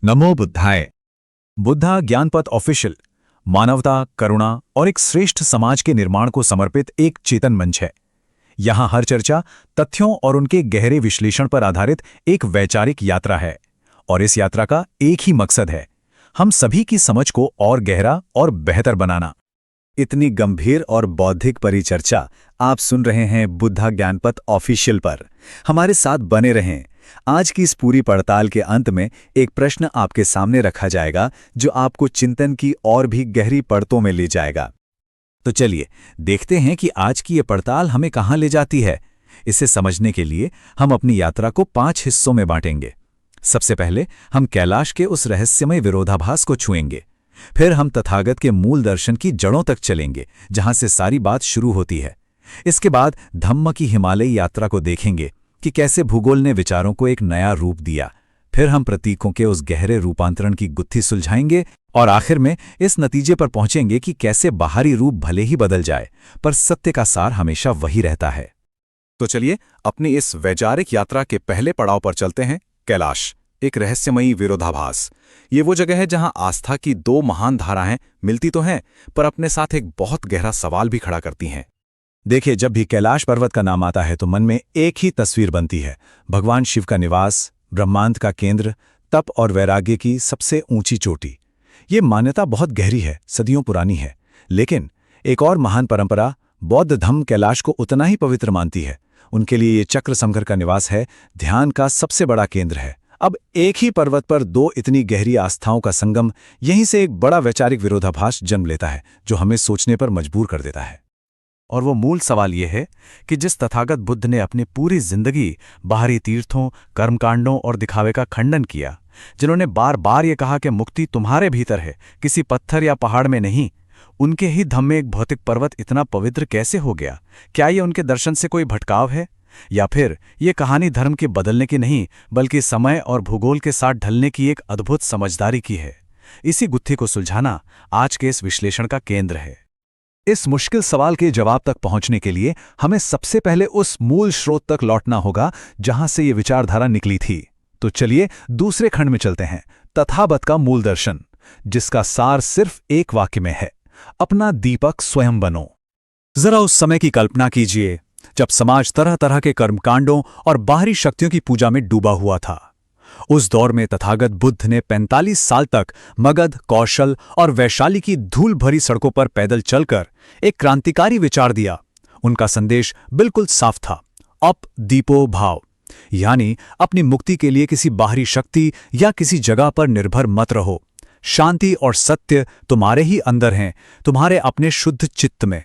नमो बुद्धाय। Buddha ज्ञानपथ official मानवता, करुणा और एक श्रेष्ठ समाज के निर्माण को समर्पित एक चेतन मंच है। यहाँ हर चर्चा तथ्यों और उनके गहरे विश्लेषण पर आधारित एक वैचारिक यात्रा है, और इस यात्रा का एक ही मकसद है, हम सभी की समझ को और गहरा और बेहतर बनाना। इतनी गंभीर और बौद्धिक परिचर्चा आप सुन रहे हैं बुद्धा ज्ञानपथ ऑफिशियल पर। हमारे साथ बने रहें। आज की इस पूरी पड़ताल के अंत में एक प्रश्न आपके सामने रखा जाएगा जो आपको चिंतन की और भी गहरी परतों में ले जाएगा। तो चलिए देखते हैं कि आज की ये पड़ताल हमें कहाँ ले जाती है। इसे समझने के लिए हम अपनी यात्रा को 5 हिस्सों में बांटेंगे। सबसे पहले हम कैलाश के उस रहस्यमय विरोधाभास को छुएंगे। फिर हम तथागत के मूल दर्शन की जड़ों तक चलेंगे, जहां से सारी बात शुरू होती है। इसके बाद धम्म की हिमालयी यात्रा को देखेंगे कि कैसे भूगोल ने विचारों को एक नया रूप दिया। फिर हम प्रतीकों के उस गहरे रूपांतरण की गुत्थी सुलझाएंगे और आखिर में इस नतीजे पर पहुंचेंगे कि कैसे बाहरी रूप भले ही बदल जाए, पर सत्य का सार हमेशा वही रहता है। तो चलिए अपनी इस वैचारिक यात्रा के पहले पड़ाव पर चलते हैं। कैलाश, एक रहस्यमयी विरोधाभास। ये वो जगह है जहां आस्था की 2 महान धाराएं मिलती तो हैं, पर अपने साथ एक बहुत गहरा सवाल भी खड़ा करती हैं। देखिए, जब भी कैलाश पर्वत का नाम आता है तो मन में एक ही तस्वीर बनती है। भगवान शिव का निवास, ब्रह्मांड का केंद्र, तप और वैराग्य की सबसे ऊंची चोटी। ये मान्यता बहुत गहरी है, सदियों पुरानी है। लेकिन एक और महान परंपरा बौद्ध धम्म कैलाश को उतना ही पवित्र मानती है। उनके लिए ये चक्र समघर का निवास है, ध्यान का सबसे बड़ा केंद्र है। अब एक ही पर्वत पर 2 इतनी गहरी आस्थाओं का संगम, यहीं से एक बड़ा वैचारिक विरोधाभास जन्म लेता है, जो हमें सोचने पर मजबूर कर देता है। और वो मूल सवाल ये है कि जिस तथागत बुद्ध ने अपनी पूरी जिंदगी बाहरी तीर्थों, कर्मकांडों और दिखावे का खंडन किया, जिन्होंने बार बार ये कहा कि मुक्ति तुम्हारे भीतर है, किसी पत्थर या पहाड़ में नहीं, उनके ही धम्म में एक भौतिक पर्वत इतना पवित्र कैसे हो गया? क्या ये उनके दर्शन से कोई भटकाव है, या फिर ये कहानी धर्म के बदलने की नहीं, बल्कि समय और भूगोल के साथ ढलने की एक अद्भुत समझदारी की है? इसी गुत्थी को सुलझाना आज के इस विश्लेषण का केंद्र है। इस मुश्किल सवाल के जवाब तक पहुंचने के लिए हमें सबसे पहले उस मूल स्रोत तक लौटना होगा जहां से ये विचारधारा निकली थी। तो चलिए दूसरे खंड में चलते हैं, तथागत का मूल दर्शन, जिसका सार सिर्फ एक वाक्य में है, अपना दीपक स्वयं बनो। जरा उस समय की कल्पना कीजिए जब समाज तरह तरह के कर्मकांडों और बाहरी शक्तियों की पूजा में डूबा हुआ था। उस दौर में तथागत बुद्ध ने 45 साल तक मगध, कौशल और वैशाली की धूल भरी सड़कों पर पैदल चलकर एक क्रांतिकारी विचार दिया। उनका संदेश बिल्कुल साफ था, अप दीपो भाव, यानी अपनी मुक्ति के लिए किसी बाहरी शक्ति या किसी जगह पर निर्भर मत रहो। शांति और सत्य तुम्हारे ही अंदर हैं, तुम्हारे अपने शुद्ध चित्त में।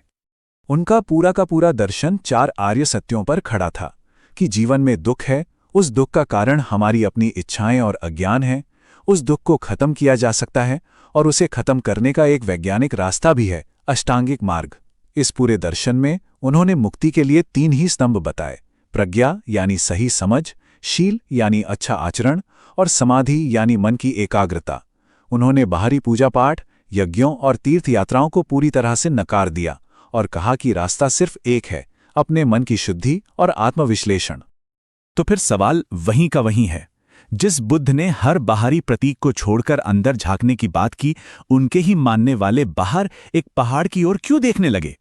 उनका पूरा का पूरा दर्शन 4 आर्य सत्यों पर खड़ा था कि जीवन में दुख है, उस दुख का कारण हमारी अपनी इच्छाएं और अज्ञान है। उस दुख को खत्म किया जा सकता है, और उसे खत्म करने का एक वैज्ञानिक रास्ता भी है, अष्टांगिक मार्ग। इस पूरे दर्शन में उन्होंने मुक्ति के लिए 3 ही स्तंभ बताए: प्रज्ञा यानी सही समझ, शील यानी अच्छा आचरण, और समाधि यानी मन की एकाग्रता। उन्होंने बाहरी पूजा पाठ, यज्ञों और तीर्थ यात्राओं को पूरी तरह से नकार दिया और कहा कि रास्ता सिर्फ एक है, अपने मन की शुद्धि और आत्मविश्लेषण। तो फिर सवाल वहीं का वहीं है। जिस बुद्ध ने हर बाहरी प्रतीक को छोड़कर अंदर झांकने की बात की, उनके ही मानने वाले बाहर एक पहाड़ की ओर क्यों देखने लगे?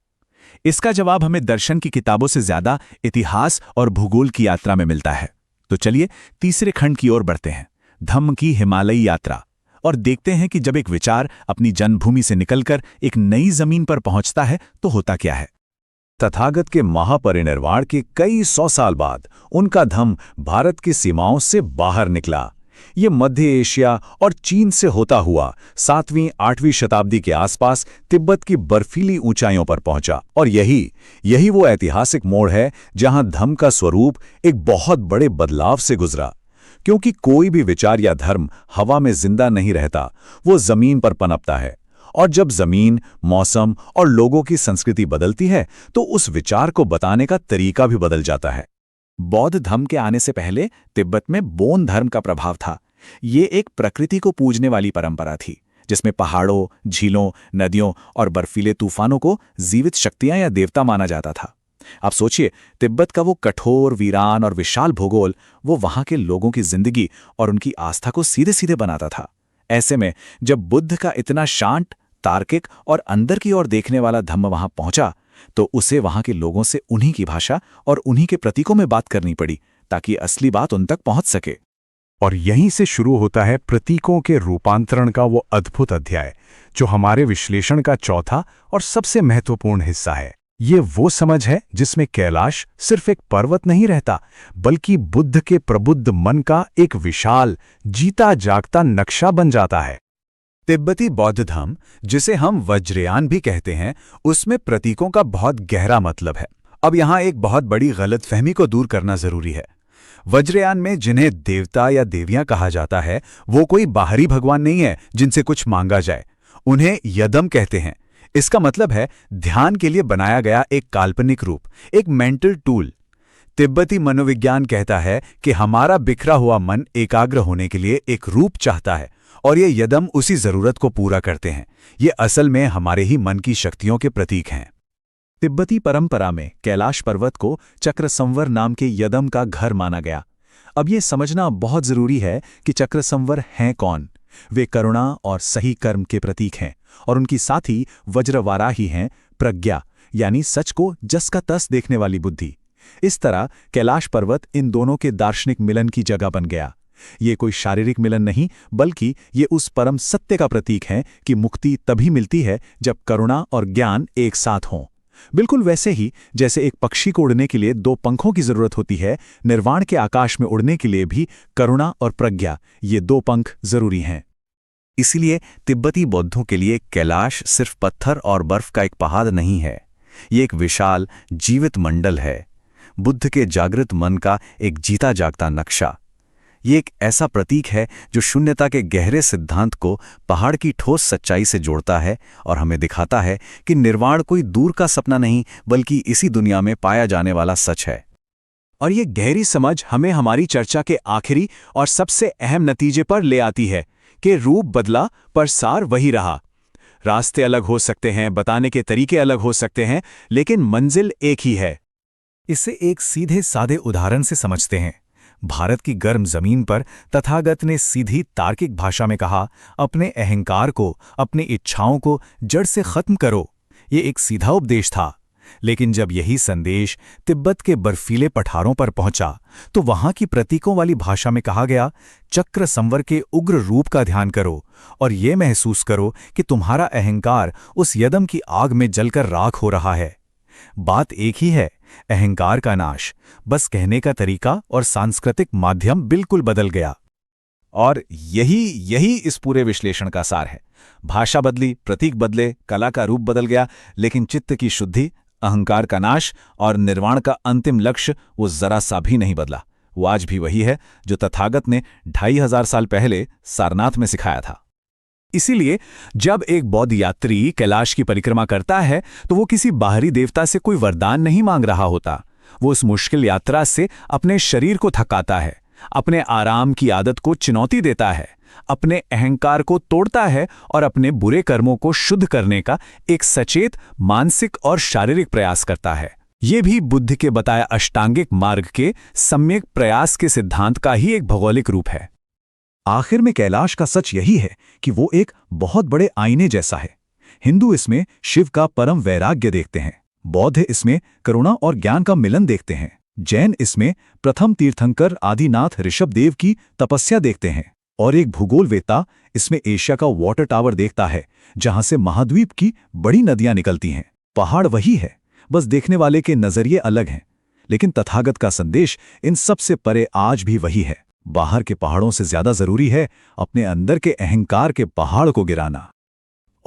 इसका जवाब हमें दर्शन की किताबों से ज्यादा इतिहास और भूगोल की यात्रा में मिलता है। तो चलिए तीसरे खंड की ओर बढ़ते हैं, धम्म की हिमालयी यात्रा, और देखते हैं कि जब एक विचार अपनी जन्मभूमि से निकलकर एक नई जमीन पर पहुंचता है तो होता क्या है। तथागत के महापरिनिर्वाण के कई 100 साल बाद उनका धम्म भारत की सीमाओं से बाहर निकला। ये मध्य एशिया और चीन से होता हुआ 7वीं-8वीं शताब्दी के आसपास तिब्बत की बर्फीली ऊंचाइयों पर पहुंचा, और यही वो ऐतिहासिक मोड़ है जहां धम्म का स्वरूप एक बहुत बड़े बदलाव से गुजरा। क्योंकि कोई भी विचार या धर्म हवा में जिंदा नहीं रहता, वो जमीन पर पनपता है, और जब जमीन, मौसम और लोगों की संस्कृति बदलती है तो उस विचार को बताने का तरीका भी बदल जाता है। बौद्ध धर्म के आने से पहले तिब्बत में बोन धर्म का प्रभाव था। ये एक प्रकृति को पूजने वाली परंपरा थी, जिसमें पहाड़ों, झीलों, नदियों और बर्फीले तूफानों को जीवित शक्तियां या देवता माना जाता था। आप सोचिए, तिब्बत का वो कठोर, वीरान और विशाल भूगोल वो वहां के लोगों की जिंदगी और उनकी आस्था को सीधे सीधे बनाता था। ऐसे में जब बुद्ध का इतना शांत, तार्किक और अंदर की ओर देखने वाला धम्म वहां पहुंचा, तो उसे वहां के लोगों से उन्हीं की भाषा और उन्हीं के प्रतीकों में बात करनी पड़ी, ताकि असली बात उन तक पहुंच सके। और यहीं से शुरू होता है प्रतीकों के रूपांतरण का वो अद्भुत अध्याय, जो हमारे विश्लेषण का चौथा और सबसे महत्वपूर्ण हिस्सा है। ये वो समझ है जिसमें कैलाश सिर्फ एक पर्वत नहीं रहता, बल्कि बुद्ध के प्रबुद्ध मन का एक विशाल, जीता जागता नक्शा बन जाता है। तिब्बती बौद्ध धर्म, जिसे हम वज्रयान भी कहते हैं, उसमें प्रतीकों का बहुत गहरा मतलब है। अब यहाँ एक बहुत बड़ी गलतफहमी को दूर करना जरूरी है। वज्रयान में जिन्हें देवता या देवियां कहा जाता है, वो कोई बाहरी भगवान नहीं है जिनसे कुछ मांगा जाए। उन्हें यदम कहते हैं। इसका मतलब है ध्यान के लिए बनाया गया एक काल्पनिक रूप, एक मेंटल टूल। तिब्बती मनोविज्ञान कहता है कि हमारा बिखरा हुआ मन एकाग्र होने के लिए एक रूप चाहता है, और ये यदम उसी जरूरत को पूरा करते हैं। ये असल में हमारे ही मन की शक्तियों के प्रतीक हैं। तिब्बती परंपरा में कैलाश पर्वत को चक्रसंवर नाम के यदम का घर माना गया। अब ये समझना बहुत जरूरी है कि चक्रसंवर हैं कौन। वे करुणा और सही कर्म के प्रतीक हैं, और उनकी साथी वज्रवाराही हैं, प्रज्ञा यानी सच को जस का तस देखने वाली बुद्धि। इस तरह कैलाश पर्वत इन दोनों के दार्शनिक मिलन की जगह बन गया। ये कोई शारीरिक मिलन नहीं, बल्कि ये उस परम सत्य का प्रतीक है कि मुक्ति तभी मिलती है जब करुणा और ज्ञान एक साथ हों। बिल्कुल वैसे ही जैसे एक पक्षी को उड़ने के लिए दो पंखों की जरूरत होती है, निर्वाण के आकाश में उड़ने के लिए भी करुणा और प्रज्ञा, ये दो पंख जरूरी हैं। इसीलिए तिब्बती बौद्धों के लिए कैलाश सिर्फ पत्थर और बर्फ का एक पहाड़ नहीं है, ये एक विशाल जीवित मंडल है, बुद्ध के जागृत मन का एक जीता जागता नक्शा। ये एक ऐसा प्रतीक है जो शून्यता के गहरे सिद्धांत को पहाड़ की ठोस सच्चाई से जोड़ता है और हमें दिखाता है कि निर्वाण कोई दूर का सपना नहीं, बल्कि इसी दुनिया में पाया जाने वाला सच है। और ये गहरी समझ हमें हमारी चर्चा के आखिरी और सबसे अहम नतीजे पर ले आती है कि रूप बदला पर सार वही रहा। रास्ते अलग हो सकते हैं, बताने के तरीके अलग हो सकते हैं, लेकिन मंजिल एक ही है। इसे एक सीधे सादे उदाहरण से समझते हैं। भारत की गर्म जमीन पर तथागत ने सीधी तार्किक भाषा में कहा, अपने अहंकार को, अपनी इच्छाओं को जड़ से खत्म करो। ये एक सीधा उपदेश था। लेकिन जब यही संदेश तिब्बत के बर्फीले पठारों पर पहुंचा, तो वहां की प्रतीकों वाली भाषा में कहा गया, चक्र संवर के उग्र रूप का ध्यान करो और ये महसूस करो कि तुम्हारा अहंकार उस यदम की आग में जलकर राख हो रहा है। बात एक ही है, अहंकार का नाश। बस कहने का तरीका और सांस्कृतिक माध्यम बिल्कुल बदल गया। और यही इस पूरे विश्लेषण का सार है। भाषा बदली, प्रतीक बदले, कला का रूप बदल गया, लेकिन चित्त की शुद्धि, अहंकार का नाश और निर्वाण का अंतिम लक्ष्य वो जरा सा भी नहीं बदला। वो आज भी वही है जो तथागत ने 2500 साल पहले सारनाथ में सिखाया था। इसीलिए जब एक बौद्ध यात्री कैलाश की परिक्रमा करता है, तो वो किसी बाहरी देवता से कोई वरदान नहीं मांग रहा होता। वो उस मुश्किल यात्रा से अपने शरीर को थकाता है, अपने आराम की आदत को चुनौती देता है, अपने अहंकार को तोड़ता है और अपने बुरे कर्मों को शुद्ध करने का एक सचेत मानसिक और शारीरिक प्रयास करता है। ये भी बुद्ध के बताए अष्टांगिक मार्ग के सम्यक प्रयास के सिद्धांत का ही एक भौगोलिक रूप है। आखिर में कैलाश का सच यही है कि वो एक बहुत बड़े आईने जैसा है। हिंदू इसमें शिव का परम वैराग्य देखते हैं, बौद्ध इसमें करुणा और ज्ञान का मिलन देखते हैं, जैन इसमें प्रथम तीर्थंकर आदिनाथ ऋषभदेव की तपस्या देखते हैं, और एक भूगोलवेत्ता इसमें एशिया का वाटर टावर देखता है, जहां से महाद्वीप की बड़ी नदियां निकलती हैं। पहाड़ वही है, बस देखने वाले के नजरिए अलग हैं। लेकिन तथागत का संदेश इन सबसे परे आज भी वही है। बाहर के पहाड़ों से ज्यादा जरूरी है अपने अंदर के अहंकार के पहाड़ को गिराना।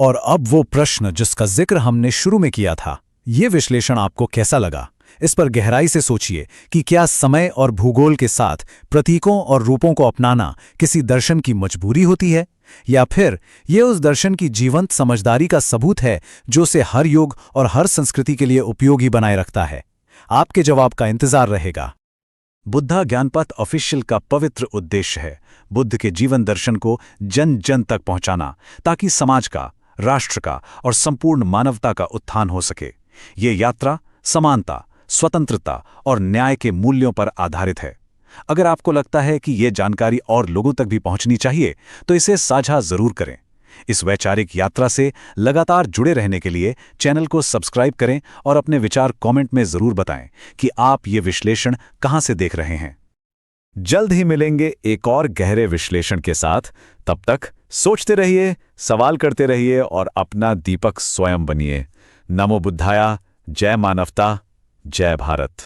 और अब वो प्रश्न जिसका जिक्र हमने शुरू में किया था, ये विश्लेषण आपको कैसा लगा? इस पर गहराई से सोचिए कि क्या समय और भूगोल के साथ प्रतीकों और रूपों को अपनाना किसी दर्शन की मजबूरी होती है, या फिर ये उस दर्शन की जीवंत समझदारी का सबूत है जो उसे हर युग और हर संस्कृति के लिए उपयोगी बनाए रखता है? आपके जवाब का इंतजार रहेगा। बुद्धा ज्ञानपथ ऑफिशियल का पवित्र उद्देश्य है बुद्ध के जीवन दर्शन को जन जन तक पहुंचाना, ताकि समाज का, राष्ट्र का और संपूर्ण मानवता का उत्थान हो सके। ये यात्रा समानता, स्वतंत्रता और न्याय के मूल्यों पर आधारित है। अगर आपको लगता है कि ये जानकारी और लोगों तक भी पहुंचनी चाहिए, तो इसे साझा जरूर करें। इस वैचारिक यात्रा से लगातार जुड़े रहने के लिए चैनल को सब्सक्राइब करें और अपने विचार कमेंट में जरूर बताएं कि आप ये विश्लेषण कहां से देख रहे हैं। जल्द ही मिलेंगे एक और गहरे विश्लेषण के साथ। तब तक सोचते रहिए, सवाल करते रहिए और अपना दीपक स्वयं बनिए। नमो बुद्धाया। जय मानवता। जय भारत।